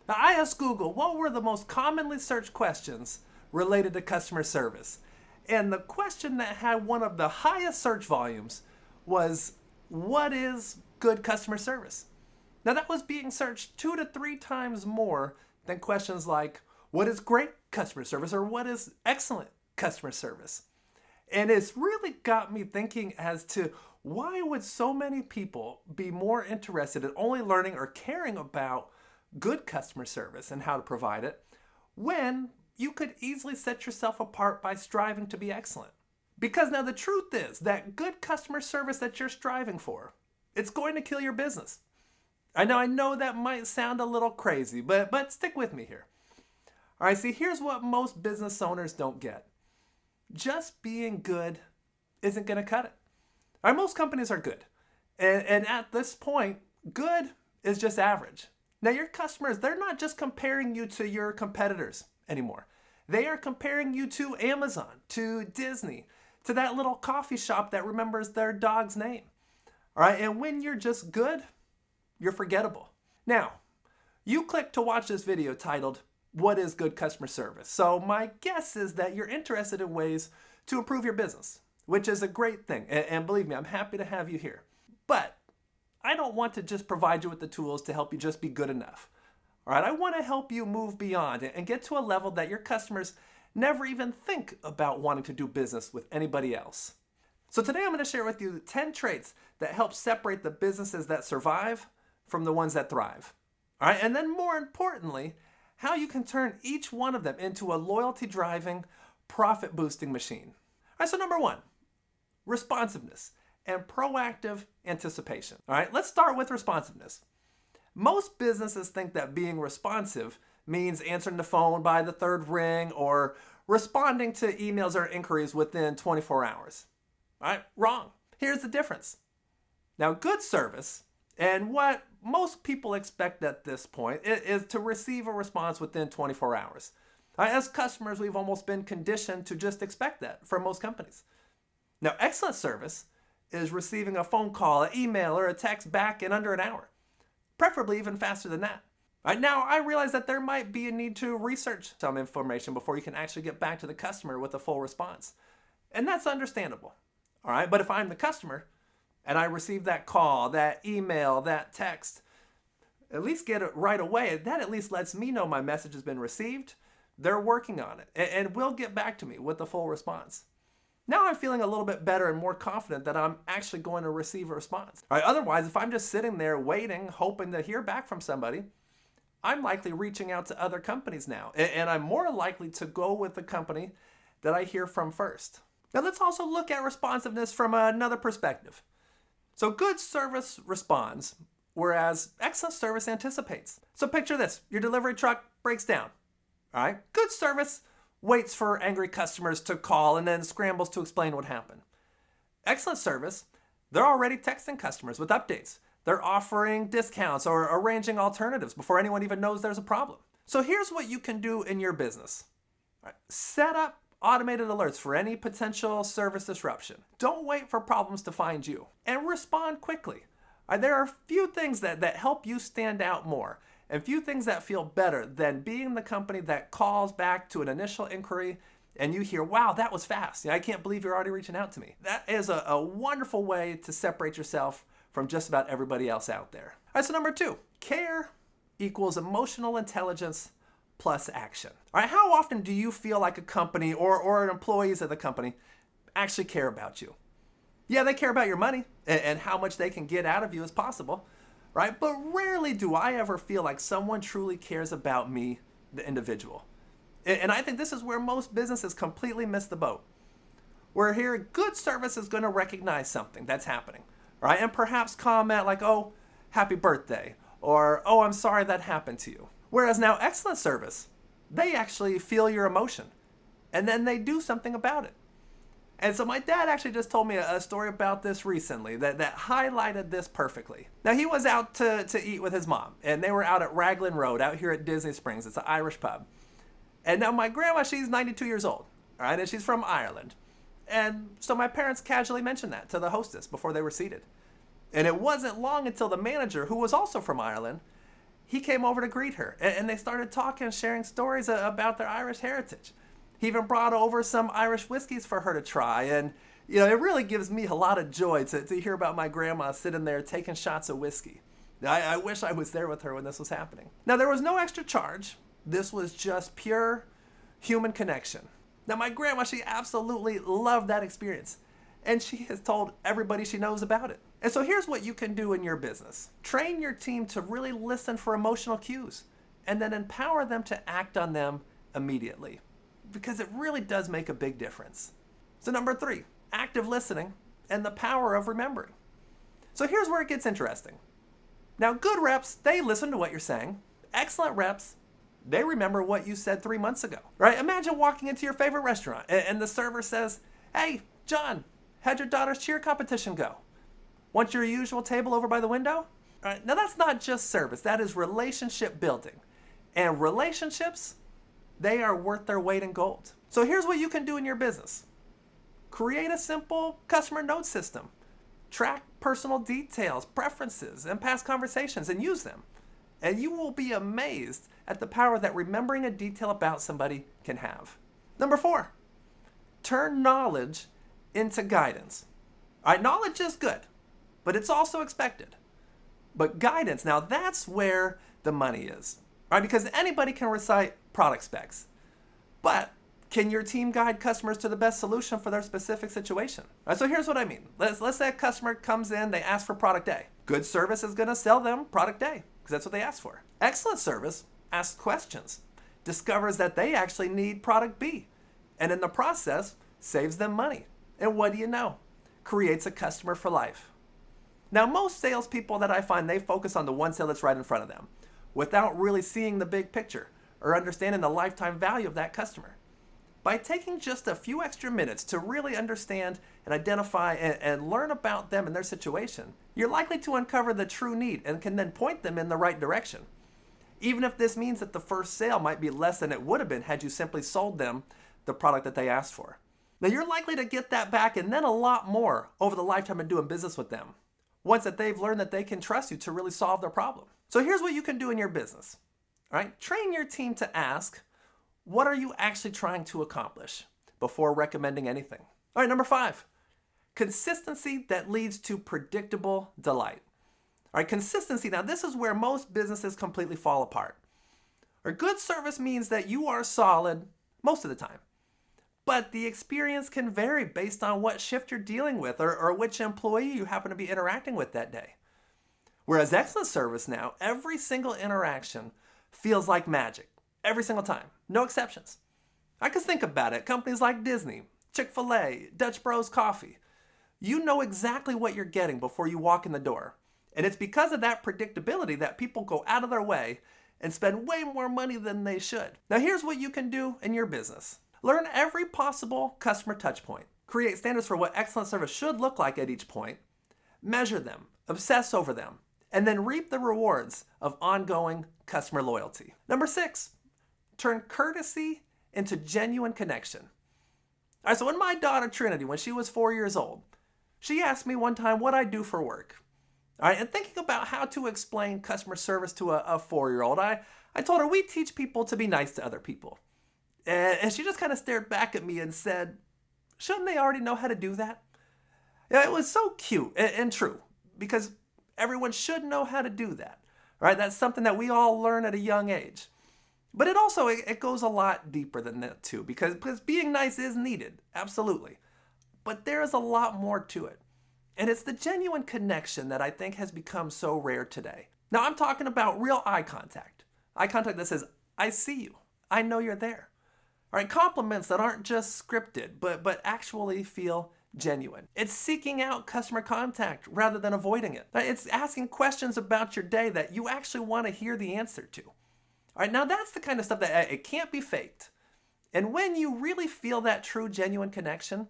Now, I asked Google what were the most commonly searched questions related to customer service. And the question that had one of the highest search volumes was, what is good customer service? Now, that was being searched 2 to 3 times more than questions like, what is great customer service or what is excellent customer service? And it's really got me thinking as to why would so many people be more interested in only learning or caring about good customer service and how to provide it when you could easily set yourself apart by striving to be excellent. Because now the truth is that good customer service that you're striving for, it's going to kill your business. I know that might sound a little crazy, but stick with me here. All right, see, here's what most business owners don't get. Just being good isn't going to cut it. All right, most companies are good. And at this point, good is just average. Now, your customers, they're not just comparing you to your competitors anymore. They are comparing you to Amazon, to Disney, to that little coffee shop that remembers their dog's name. All right, and when you're just good, you're forgettable. Now, you clicked to watch this video titled, What is Good Customer Service? So my guess is that you're interested in ways to improve your business, which is a great thing. And believe me, I'm happy to have you here. But I don't want to just provide you with the tools to help you just be good enough. All right, I want to help you move beyond and get to a level that your customers never even think about wanting to do business with anybody else. So today I'm going to share with you 10 traits that help separate the businesses that survive from the ones that thrive. All right, and then more importantly, how you can turn each one of them into a loyalty-driving, profit-boosting machine. All right, so number 1, responsiveness and proactive anticipation. All right, let's start with responsiveness. Most businesses think that being responsive means answering the phone by the third ring or responding to emails or inquiries within 24 hours. All right, wrong. Here's the difference. Now, good service, and what most people expect at this point, is to receive a response within 24 hours. As customers, we've almost been conditioned to just expect that from most companies. Now, excellent service is receiving a phone call, an email, or a text back in under an hour, preferably even faster than that. All right, now, I realize that there might be a need to research some information before you can actually get back to the customer with a full response. And that's understandable. All right, but if I'm the customer and I receive that call, that email, that text, at least get it right away. That at least lets me know my message has been received. They're working on it and will get back to me with a full response. Now I'm feeling a little bit better and more confident that I'm actually going to receive a response. All right, otherwise, if I'm just sitting there waiting, hoping to hear back from somebody, I'm likely reaching out to other companies now. And I'm more likely to go with the company that I hear from first. Now let's also look at responsiveness from another perspective. So good service responds, whereas excellent service anticipates. So picture this, your delivery truck breaks down. All right, good service waits for angry customers to call and then scrambles to explain what happened. Excellent service, they're already texting customers with updates. They're offering discounts or arranging alternatives before anyone even knows there's a problem. So here's what you can do in your business. All right, set up automated alerts for any potential service disruption. Don't wait for problems to find you and respond quickly. All right, there are few things that help you stand out more and few things that feel better than being the company that calls back to an initial inquiry and you hear, wow, that was fast. I can't believe you're already reaching out to me. That is a wonderful way to separate yourself from just about everybody else out there. All right, so number 2, care equals emotional intelligence plus action. All right, how often do you feel like a company or employees of the company actually care about you? Yeah, they care about your money and how much they can get out of you as possible, right? But rarely do I ever feel like someone truly cares about me, the individual. And I think this is where most businesses completely miss the boat. Where here, good service is going to recognize something that's happening, right? And perhaps comment like, oh, happy birthday, or oh, I'm sorry that happened to you. Whereas now excellent service, they actually feel your emotion and then they do something about it. And so my dad actually just told me a story about this recently that highlighted this perfectly. Now he was out to eat with his mom and they were out at Raglan Road out here at Disney Springs. It's an Irish pub. And now my grandma, she's 92 years old, all right, and she's from Ireland. And so my parents casually mentioned that to the hostess before they were seated. And it wasn't long until the manager, who was also from Ireland, he came over to greet her, and they started talking, sharing stories about their Irish heritage. He even brought over some Irish whiskeys for her to try, and it really gives me a lot of joy to hear about my grandma sitting there taking shots of whiskey. I wish I was there with her when this was happening. Now, there was no extra charge. This was just pure human connection. Now, my grandma, she absolutely loved that experience, and she has told everybody she knows about it. And so here's what you can do in your business. Train your team to really listen for emotional cues, and then empower them to act on them immediately, because it really does make a big difference. So number 3, active listening and the power of remembering. So here's where it gets interesting. Now, good reps, they listen to what you're saying. Excellent reps, they remember what you said 3 months ago, right? Imagine walking into your favorite restaurant and the server says, "Hey, John, how'd your daughter's cheer competition go? Want your usual table over by the window?" All right, now that's not just service, that is relationship building. And relationships, they are worth their weight in gold. So here's what you can do in your business. Create a simple customer note system. Track personal details, preferences, and past conversations, and use them. And you will be amazed at the power that remembering a detail about somebody can have. Number 4, turn knowledge into guidance. All right, knowledge is good, but it's also expected. But guidance, now that's where the money is. All right, because anybody can recite product specs, but can your team guide customers to the best solution for their specific situation? All right, so here's what I mean. Let's say a customer comes in, they ask for product A. Good service is going to sell them product A, because that's what they asked for. Excellent service asks questions, discovers that they actually need product B, and in the process, saves them money. And what do you know? Creates a customer for life. Now, most salespeople that I find, they focus on the one sale that's right in front of them without really seeing the big picture or understanding the lifetime value of that customer. By taking just a few extra minutes to really understand and identify and learn about them and their situation, you're likely to uncover the true need and can then point them in the right direction. Even if this means that the first sale might be less than it would have been had you simply sold them the product that they asked for. Now, you're likely to get that back and then a lot more over the lifetime of doing business with them, once that they've learned that they can trust you to really solve their problem. So here's what you can do in your business. All right, train your team to ask, what are you actually trying to accomplish before recommending anything? All right, number 5, consistency that leads to predictable delight. All right, consistency, now this is where most businesses completely fall apart. Or good service means that you are solid most of the time, but the experience can vary based on what shift you're dealing with or which employee you happen to be interacting with that day. Whereas excellent service now, every single interaction feels like magic, every single time, no exceptions. I could think about it, companies like Disney, Chick-fil-A, Dutch Bros Coffee, you know exactly what you're getting before you walk in the door. And it's because of that predictability that people go out of their way and spend way more money than they should. Now here's what you can do in your business. Learn every possible customer touch point. Create standards for what excellent service should look like at each point. Measure them, obsess over them, and then reap the rewards of ongoing customer loyalty. Number 6, turn courtesy into genuine connection. All right, so when my daughter Trinity, when she was 4 years old, she asked me one time what I do for work. All right, and thinking about how to explain customer service to a 4-year-old, I told her we teach people to be nice to other people. And she just kind of stared back at me and said, shouldn't they already know how to do that? Yeah, it was so cute and true, because everyone should know how to do that, right? That's something that we all learn at a young age. But it goes a lot deeper than that too, because being nice is needed, absolutely. But there is a lot more to it. And it's the genuine connection that I think has become so rare today. Now I'm talking about real eye contact. Eye contact that says, I see you, I know you're there. All right, compliments that aren't just scripted, but actually feel genuine. It's seeking out customer contact rather than avoiding it. It's asking questions about your day that you actually want to hear the answer to. All right, now that's the kind of stuff that it can't be faked. And when you really feel that true, genuine connection,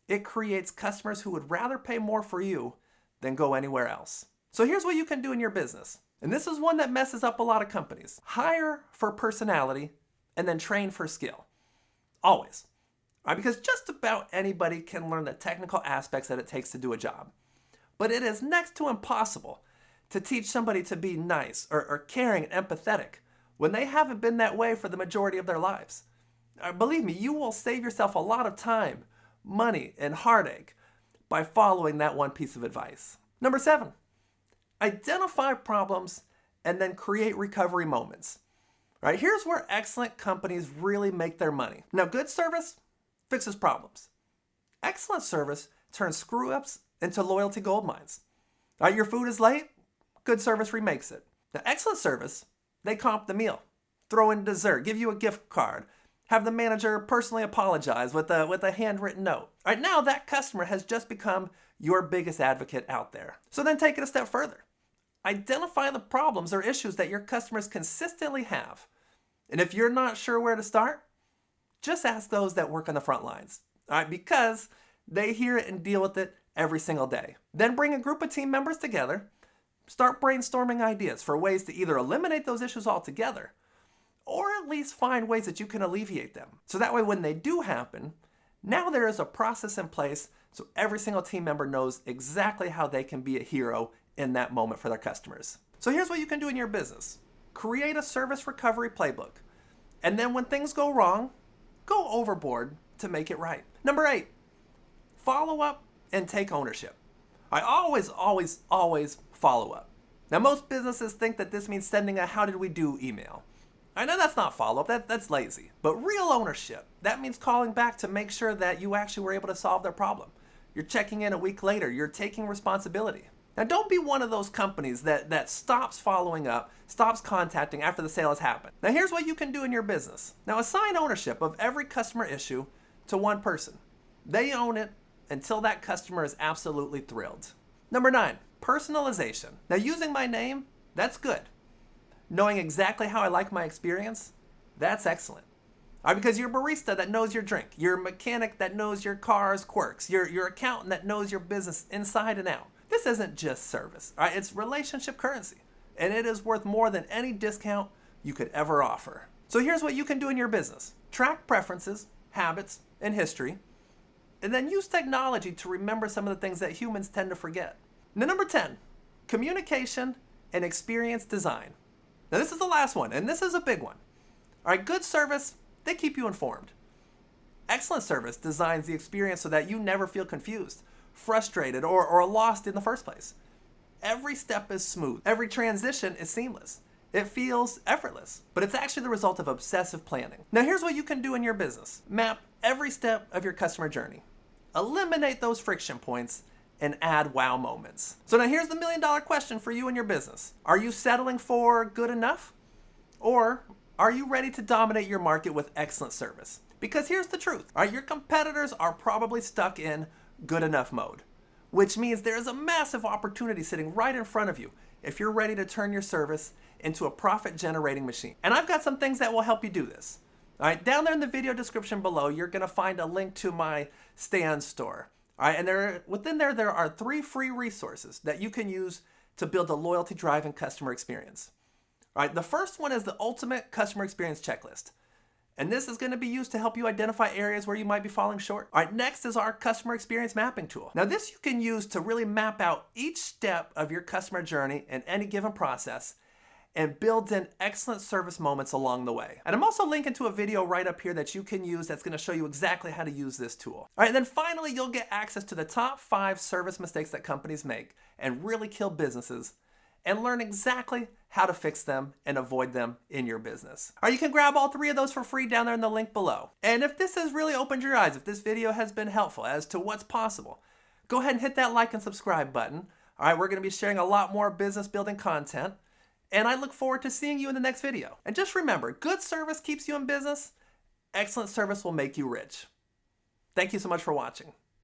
it creates customers who would rather pay more for you than go anywhere else. So here's what you can do in your business. And this is one that messes up a lot of companies. Hire for personality and then train for skill. Always. All right, because just about anybody can learn the technical aspects that it takes to do a job. But it is next to impossible to teach somebody to be nice or caring and empathetic when they haven't been that way for the majority of their lives? Believe me, you will save yourself a lot of time, money, and heartache by following that one piece of advice. Number 7, identify problems and then create recovery moments. All right, here's where excellent companies really make their money. Now, good service fixes problems. Excellent service turns screw-ups into loyalty gold mines. All right, your food is late, good service remakes it. Now, excellent service, they comp the meal, throw in dessert, give you a gift card, have the manager personally apologize with a handwritten note. All right, now that customer has just become your biggest advocate out there. So then take it a step further. Identify the problems or issues that your customers consistently have. And if you're not sure where to start, just ask those that work on the front lines. All right, because they hear it and deal with it every single day. Then bring a group of team members together, start brainstorming ideas for ways to either eliminate those issues altogether or at least find ways that you can alleviate them. So that way when they do happen, now there is a process in place so every single team member knows exactly how they can be a hero in that moment for their customers. So here's what you can do in your business. Create a service recovery playbook. And then when things go wrong, go overboard to make it right. Number 8, follow up and take ownership. I always follow up. Now most businesses think that this means sending a how did we do email. I know that's not follow-up, that's lazy. But real ownership, that means calling back to make sure that you actually were able to solve their problem. You're checking in a week later, you're taking responsibility. Now don't be one of those companies that stops following up, stops contacting after the sale has happened. Now here's what you can do in your business. Now assign ownership of every customer issue to one person. They own it until that customer is absolutely thrilled. Number 9, personalization. Now using my name, that's good. Knowing exactly how I like my experience, that's excellent. All right, because you're a barista that knows your drink, you're a mechanic that knows your car's quirks, you're accountant that knows your business inside and out. This isn't just service, all right? It's relationship currency, and it is worth more than any discount you could ever offer. So here's what you can do in your business. Track preferences, habits, and history, and then use technology to remember some of the things that humans tend to forget. Now, number 10, communication and experience design. Now this is the last one, and this is a big one. All right, good service, they keep you informed. Excellent service designs the experience so that you never feel confused, frustrated, or lost in the first place. Every step is smooth. Every transition is seamless. It feels effortless, but it's actually the result of obsessive planning. Now here's what you can do in your business. Map every step of your customer journey. Eliminate those friction points and add wow moments. So now here's the $1 million question for you and your business. Are you settling for good enough? Or are you ready to dominate your market with excellent service? Because here's the truth. All right, your competitors are probably stuck in good enough mode, which means there is a massive opportunity sitting right in front of you if you're ready to turn your service into a profit-generating machine. And I've got some things that will help you do this. All right, down there in the video description below, you're gonna find a link to my Stand store. All right, and within there are 3 free resources that you can use to build a loyalty-driving customer experience. All right, the first one is the Ultimate Customer Experience Checklist. And this is going to be used to help you identify areas where you might be falling short. All right, next is our Customer Experience Mapping tool. Now this you can use to really map out each step of your customer journey in any given process and builds in excellent service moments along the way. And I'm also linking to a video right up here that you can use that's gonna show you exactly how to use this tool. All right, and then finally, you'll get access to the top 5 service mistakes that companies make and really kill businesses, and learn exactly how to fix them and avoid them in your business. All right, you can grab all 3 of those for free down there in the link below. And if this has really opened your eyes, if this video has been helpful as to what's possible, go ahead and hit that like and subscribe button. All right, we're gonna be sharing a lot more business building content, and I look forward to seeing you in the next video. And just remember, good service keeps you in business, excellent service will make you rich. Thank you so much for watching.